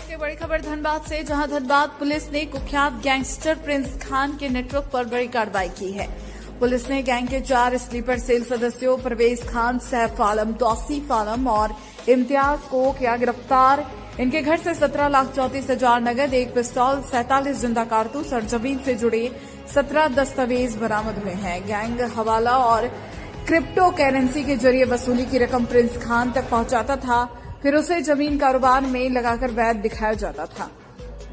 की बड़ी खबर धनबाद से, जहां धनबाद पुलिस ने कुख्यात गैंगस्टर प्रिंस खान के नेटवर्क पर बड़ी कार्रवाई की है। पुलिस ने गैंग के 4 स्लीपर सेल सदस्यों परवेज खान, सैफ आलम, तौसीफ आलम और इम्तियाज को किया गिरफ्तार। इनके घर से 17,34,000 नगद, एक पिस्तौल, 47 जिंदा कारतूस और जमीन से जुड़े 17 दस्तावेज बरामद हुए हैं। गैंग हवाला और क्रिप्टो करेंसी के जरिए वसूली की रकम प्रिंस खान तक पहुंचाता था, फिर उसे जमीन कारोबार में लगाकर वैध दिखाया जाता था।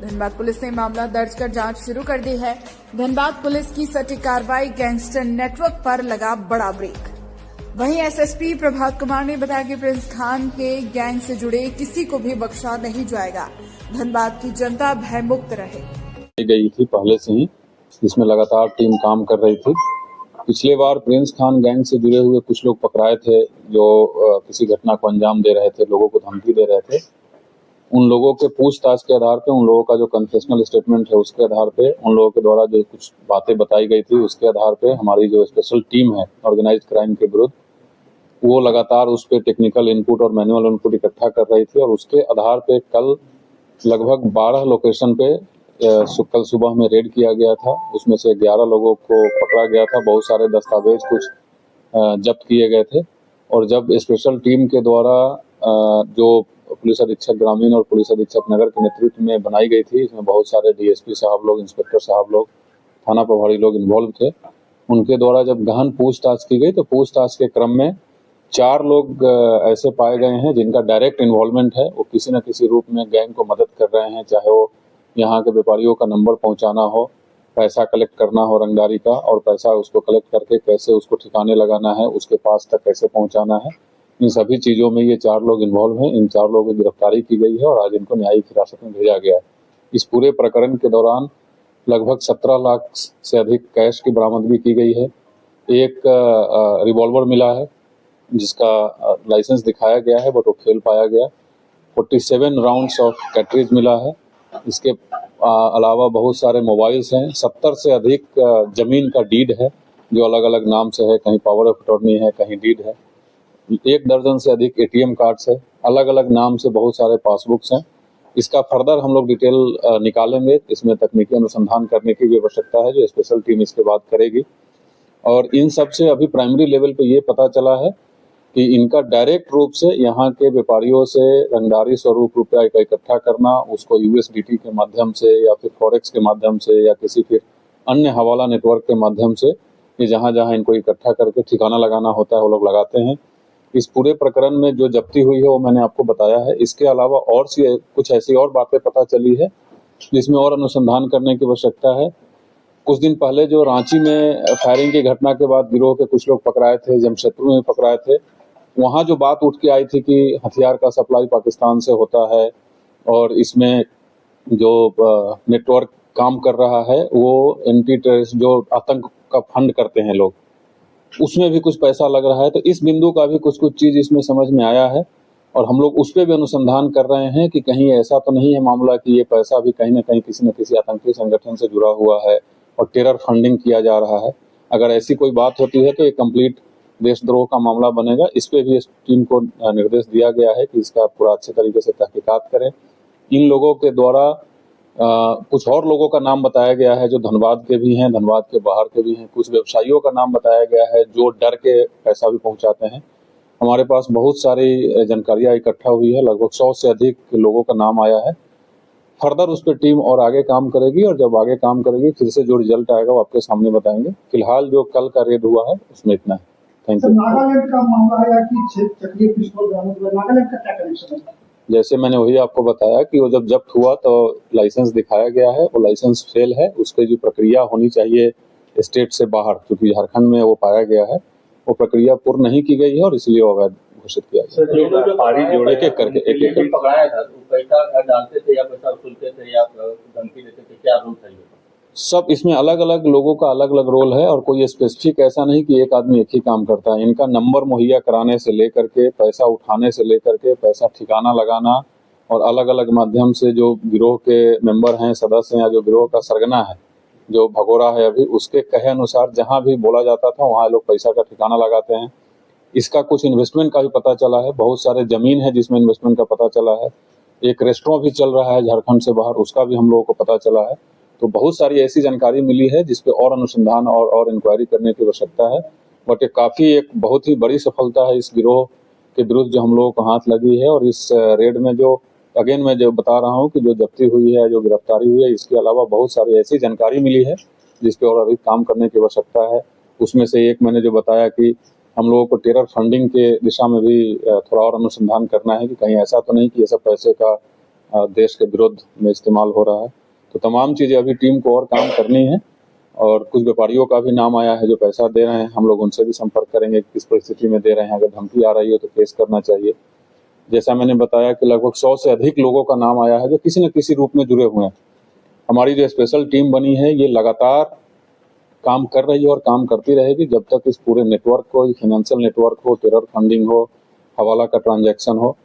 धनबाद पुलिस ने मामला दर्ज कर जांच शुरू कर दी है। धनबाद पुलिस की सटीक कार्रवाई, गैंगस्टर नेटवर्क पर लगा बड़ा ब्रेक। वहीं एसएसपी प्रभात कुमार ने बताया कि प्रिंस खान के गैंग से जुड़े किसी को भी बख्शा नहीं जाएगा। धनबाद की जनता भयमुक्त रहे। गई थी पहले से ही, इसमें लगातार टीम काम कर रही थी। पिछले बार प्रिंस खान गैंग से जुड़े हुए कुछ लोग पकड़ाए थे जो किसी घटना को अंजाम दे रहे थे, लोगों को धमकी दे रहे थे। उन लोगों के पूछताछ के आधार पे, उन लोगों का जो कन्फेशनल स्टेटमेंट है उसके आधार पे, उन लोगों के द्वारा जो कुछ बातें बताई गई थी उसके आधार पे हमारी जो स्पेशल टीम है ऑर्गेनाइज्ड क्राइम के विरुद्ध, वो लगातार उस पर टेक्निकल इनपुट और मैनुअल इनपुट इकट्ठा कर रही थी। और उसके आधार पे कल लगभग 12 लोकेशन पे कल सुबह में रेड किया गया था। उसमें से 11 लोगों को पकड़ा गया था। बहुत सारे दस्तावेज कुछ जब्त किए गए थे। और जब स्पेशल टीम के द्वारा जो पुलिस अधीक्षक ग्रामीण और पुलिस अधीक्षक नगर के नेतृत्व में बनाई गई थी, इसमें बहुत सारे डीएसपी साहब लोग, इंस्पेक्टर साहब लोग, थाना प्रभारी लोग इन्वॉल्व थे। उनके द्वारा जब गहन पूछताछ की गई तो पूछताछ के क्रम में 4 लोग ऐसे पाए गए हैं जिनका डायरेक्ट इन्वॉल्वमेंट है। वो किसी न किसी रूप में गैंग को मदद कर रहे हैं, चाहे वो यहाँ के व्यापारियों का नंबर पहुंचाना हो, पैसा कलेक्ट करना हो रंगदारी का, और पैसा उसको कलेक्ट करके कैसे उसको ठिकाने लगाना है, उसके पास तक कैसे पहुंचाना है, इन सभी चीज़ों में ये 4 लोग इन्वॉल्व हैं। इन 4 लोगों की गिरफ्तारी की गई है और आज इनको न्यायिक हिरासत में भेजा गया है। इस पूरे प्रकरण के दौरान लगभग 17 लाख से अधिक कैश की बरामदगी की गई है। एक रिवॉल्वर मिला है जिसका लाइसेंस दिखाया गया है बट वो फेल पाया गया। 47 राउंड्स ऑफ कैट्रिज मिला है। इसके अलावा बहुत सारे मोबाइल्स हैं। 70 से अधिक जमीन का डीड है जो अलग अलग नाम से है, कहीं पावर ऑफ अटॉर्नी है, कहीं डीड है। 1 दर्जन से अधिक एटीएम कार्ड्स है, अलग अलग नाम से बहुत सारे पासबुक्स हैं। इसका फर्दर हम लोग डिटेल निकालेंगे। इसमें तकनीकी अनुसंधान करने की भी आवश्यकता है जो स्पेशल टीम इसके बाद करेगी। और इन सब से अभी प्राइमरी लेवल पे ये पता चला है कि इनका डायरेक्ट रूप से यहाँ के व्यापारियों से रंगदारी स्वरूप रुपया इकट्ठा करना, उसको यूएसडीटी के माध्यम से या फिर फॉरेक्स के माध्यम से या किसी फिर अन्य हवाला नेटवर्क के माध्यम से, ये जहाँ जहाँ इनको इकट्ठा करके ठिकाना लगाना होता है वो लोग लगाते हैं। इस पूरे प्रकरण में जो जब्ती हुई है वो मैंने आपको बताया है। इसके अलावा और कुछ ऐसी और बातें पता चली है जिसमें और अनुसंधान करने की आवश्यकता है। कुछ दिन पहले जो रांची में फायरिंग की घटना के बाद गिरोह के कुछ लोग पकड़ाए थे, जमशेदपुर में पकड़ाए थे, वहाँ जो बात उठ के आई थी कि हथियार का सप्लाई पाकिस्तान से होता है और इसमें जो नेटवर्क काम कर रहा है वो एंटी टेररिस्ट जो आतंक का फंड करते हैं लोग, उसमें भी कुछ पैसा लग रहा है। तो इस बिंदु का भी कुछ चीज़ इसमें समझ में आया है और हम लोग उस पर भी अनुसंधान कर रहे हैं कि कहीं ऐसा तो नहीं है मामला कि ये पैसा भी कहीं ना कहीं किसी न किसी आतंकी संगठन से जुड़ा हुआ है और टेरर फंडिंग किया जा रहा है। अगर ऐसी कोई बात होती है तो ये कंप्लीट देशद्रोह का मामला बनेगा। इस पे भी इस टीम को निर्देश दिया गया है कि इसका पूरा अच्छे तरीके से तहकीकात करें। इन लोगों के द्वारा कुछ और लोगों का नाम बताया गया है जो धनबाद के भी हैं, धनबाद के बाहर के भी हैं। कुछ व्यवसायियों का नाम बताया गया है जो डर के पैसा भी पहुंचाते हैं। हमारे पास बहुत सारी जानकारियां इकट्ठा हुई है, लगभग 100 से अधिक लोगों का नाम आया है। फर्दर उस पर टीम और आगे काम करेगी और जब आगे काम करेगी फिर से जो रिजल्ट आएगा वो आपके सामने बताएंगे। फिलहाल जो कल का रेड हुआ है उसमें इतना है। Thank you. नागालैंड का मामला है कि चक्रीय पिस्तौल बरामद हुआ, नागालैंड का क्या कनेक्शन है? जैसे मैंने वही आपको बताया कि वो जब जब्त हुआ तो लाइसेंस दिखाया गया है, वो लाइसेंस फेल है। उसकी जो प्रक्रिया होनी चाहिए स्टेट से बाहर, क्योंकि झारखंड में वो पाया गया है, वो प्रक्रिया पूर्ण नहीं की गई है और इसलिए वो अवैध घोषित किया गया। एक एक करके पकड़ाया था, पैसा डालते थे या पैसा वसूलते थे या धमकी देते थे, क्या रूल था? सब इसमें अलग अलग लोगों का अलग अलग रोल है और कोई स्पेसिफिक ऐसा नहीं कि एक आदमी एक ही काम करता है। इनका नंबर मुहैया कराने से लेकर के, पैसा उठाने से लेकर के, पैसा ठिकाना लगाना और अलग अलग माध्यम से जो गिरोह के मेंबर हैं, सदस्य हैं या जो गिरोह का सरगना है, जो भगोड़ा है अभी, उसके कहे अनुसार जहाँ भी बोला जाता था वहाँ लोग पैसा का ठिकाना लगाते हैं। इसका कुछ इन्वेस्टमेंट का भी पता चला है, बहुत सारे जमीन है जिसमें इन्वेस्टमेंट का पता चला है। एक रेस्टोरेंट भी चल रहा है झारखंड से बाहर, उसका भी हम लोगों को पता चला है। तो बहुत सारी ऐसी जानकारी मिली है जिस पे और अनुसंधान और इंक्वायरी करने की आवश्यकता है। बट एक बहुत ही बड़ी सफलता है इस गिरोह के विरुद्ध जो हम लोगों को हाथ लगी है। और इस रेड में जो अगेन मैं जो बता रहा हूँ कि जो जब्ती हुई है, जो गिरफ्तारी हुई है, इसके अलावा बहुत सारी ऐसी जानकारी मिली है जिस पे और अधिक काम करने की आवश्यकता है। उसमें से एक मैंने जो बताया कि हम लोगों को टेरर फंडिंग के दिशा में भी थोड़ा और अनुसंधान करना है कि कहीं ऐसा तो नहीं कि ये सब पैसे का देश के विरुद्ध में इस्तेमाल हो रहा है। तो तमाम चीज़ें अभी टीम को और काम करनी है। और कुछ व्यापारियों का भी नाम आया है जो पैसा दे रहे हैं, हम लोग उनसे भी संपर्क करेंगे किस परिस्थिति में दे रहे हैं। अगर धमकी आ रही है तो केस करना चाहिए। जैसा मैंने बताया कि लगभग 100 से अधिक लोगों का नाम आया है जो किसी न किसी रूप में जुड़े हुए हैं। हमारी जो स्पेशल टीम बनी है ये लगातार काम कर रही है और काम करती रहेगी जब तक इस पूरे नेटवर्क को, फाइनेंशियल नेटवर्क हो, टेरर फंडिंग हो, हवाला का ट्रांजैक्शन हो,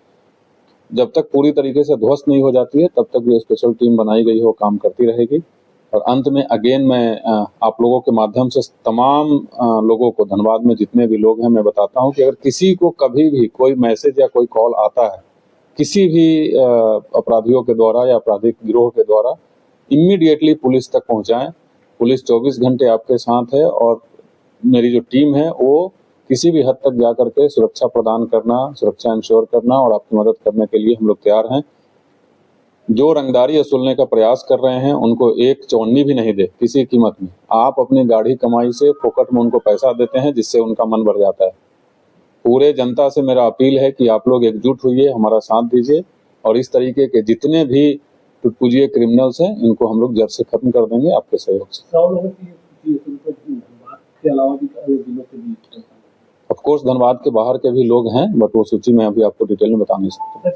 जब तक पूरी तरीके से ध्वस्त नहीं हो जाती है तब तक जो स्पेशल टीम बनाई गई हो काम करती रहेगी। और अंत में अगेन मैं आप लोगों के माध्यम से तमाम लोगों को, धनबाद में जितने भी लोग हैं, मैं बताता हूं कि अगर किसी को कभी भी कोई मैसेज या कोई कॉल आता है किसी भी अपराधियों के द्वारा या आपराधिक गिरोह के द्वारा, इमीडिएटली पुलिस तक पहुंचाएं। पुलिस 24 घंटे आपके साथ है और मेरी जो टीम है वो किसी भी हद तक जाकर के सुरक्षा प्रदान करना, सुरक्षा इंश्योर करना और आपकी मदद करने के लिए हम लोग तैयार हैं। जो रंगदारी वसूलने का प्रयास कर रहे हैं उनको एक चौनी भी नहीं दे किसी कीमत में। आप अपनी गाढ़ी कमाई से फोकट में उनको पैसा देते हैं जिससे उनका मन बढ़ जाता है। पूरे जनता से मेरा अपील है कि आप लोग एकजुट होइए, हमारा साथ दीजिए और इस तरीके के जितने भी टुटपुजिए क्रिमिनल्स हैं इनको हम लोग जड़ से खत्म कर देंगे आपके सहयोग से। 100 लोगों की के अलावा भी अन्य जिलों के भी ऑफ कोर्स धनबाद के बाहर के भी लोग हैं बट वो सूची में अभी आपको डिटेल में बता नहीं सकता।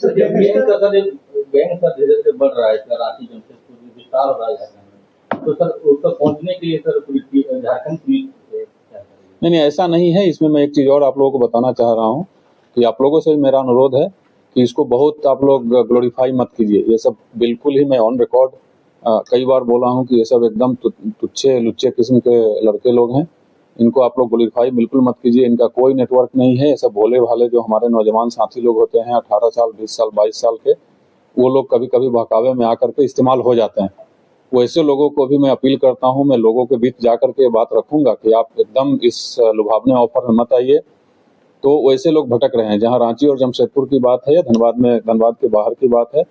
गैंग सर धीरे धीरे बढ़ रहा है सर, रांची जमशेदपुर में विस्तार हो रहा है झारखंड में, तो सर उस तक पहुंचने के लिए सर झारखंड पुलिस नहीं ऐसा नहीं है। इसमें मैं एक चीज और आप लोगों को बताना चाह रहा हूँ कि आप लोगों से मेरा अनुरोध है कि इसको बहुत आप लोग ग्लोरीफाई मत कीजिए। ये सब बिल्कुल ही, मैं ऑन रिकॉर्ड कई बार बोला हूँ कि ये सब एकदम तुच्छे लुच्चे किस्म के लड़के लोग हैं। इनको आप लोग ग्लोरीफाई बिल्कुल मत कीजिए। इनका कोई नेटवर्क नहीं है। ये सब भोले भाले जो हमारे नौजवान साथी लोग होते हैं 18 साल 20 साल 22 साल के, वो लोग कभी कभी बहकावे में आकर के इस्तेमाल हो जाते हैं। वैसे लोगों को भी मैं अपील करता हूं, मैं लोगों के बीच जाकर के बात रखूंगा कि आप एकदम इस लुभावने ऑफर में मत आइए। तो वैसे लोग भटक रहे हैं। जहां रांची और जमशेदपुर की बात है या धनबाद के बाहर की बात है,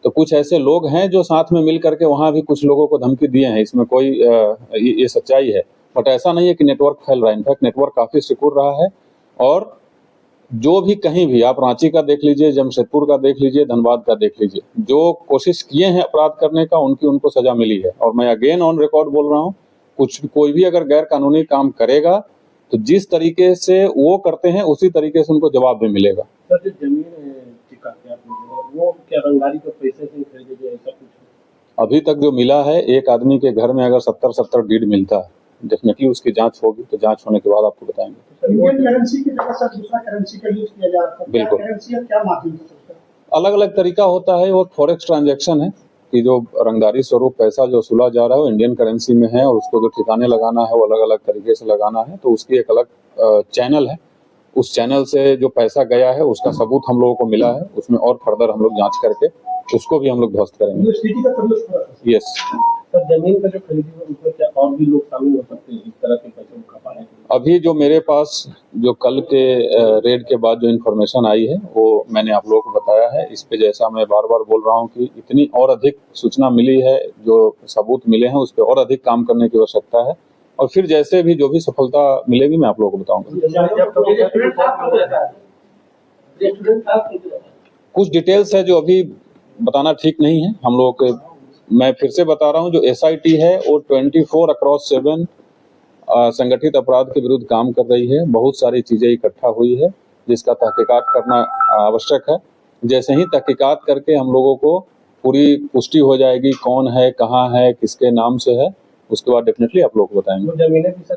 तो कुछ ऐसे लोग हैं जो साथ में मिल करके वहां भी कुछ लोगों को धमकी दिए हैं। इसमें कोई ये सच्चाई है। बट ऐसा नहीं है कि नेटवर्क फैल रहा है। इनफैक्ट नेटवर्क काफी सिकुड़ रहा है। और जो भी कहीं भी, आप रांची का देख लीजिए, जमशेदपुर का देख लीजिए, धनबाद का देख लीजिए, जो कोशिश किए हैं अपराध करने का उनको सजा मिली है। और मैं अगेन ऑन रिकॉर्ड बोल रहा हूँ, कोई भी अगर गैर कानूनी काम करेगा तो जिस तरीके से वो करते हैं उसी तरीके से उनको जवाब भी मिलेगा। सर जो जमीन वो क्या रंगदारी के पैसे से खरीदे गए ऐसा कुछ? अभी तक जो मिला है, एक आदमी के घर में अगर 70 डीड मिलता है, डेफिनेटली उसकी जांच होगी। तो जांच होने के बाद आपको बताएंगे। इंडियन करेंसी की जगह सर दूसरा करेंसी का यूज किया जा रहा है। बिल्कुल। करेंसी और क्या माध्यम से? अलग अलग तरीका होता है। वो फॉरेक्स ट्रांजैक्शन है कि जो रंगदारी स्वरूप पैसा जो वसूला जा रहा है वो इंडियन करेंसी में है और उसको जो ठिकाने लगाना है वो अलग अलग तरीके से लगाना है। तो उसकी एक अलग चैनल है। उस चैनल से जो पैसा गया है उसका सबूत हम लोगों को मिला है। उसमें और फर्दर हम लोग जांच करके उसको भी हम लोग ध्वस्त करेंगे। यस सर, जमीन का जो खरीदी है उसमें क्या और भी लोग शामिल हो सकते हैं इस तरह के पैसे को खपाने के लिए? अभी जो मेरे पास जो कल के रेड के बाद जो इन्फॉर्मेशन आई है वो मैंने आप लोगों को बताया है। इस पे जैसा मैं बार बार बोल रहा हूँ कि इतनी और अधिक सूचना मिली है, जो सबूत मिले हैं उस पर और अधिक काम करने की आवश्यकता है। और फिर जैसे भी जो भी सफलता मिलेगी मैं आप लोगों को बताऊंगा। कुछ डिटेल्स है जो अभी बताना ठीक नहीं है हम लोगों के। मैं फिर से बता रहा हूँ, जो SIT है वो 24/7 संगठित अपराध के विरुद्ध काम कर रही है। बहुत सारी चीजें इकट्ठा हुई है जिसका तहकीकात करना आवश्यक है। जैसे ही तहकीकात करके हम लोगों को पूरी पुष्टि हो जाएगी कौन है, कहाँ है, किसके नाम से है, उसके बाद डेफिनेटली आप लोग को बताएंगे।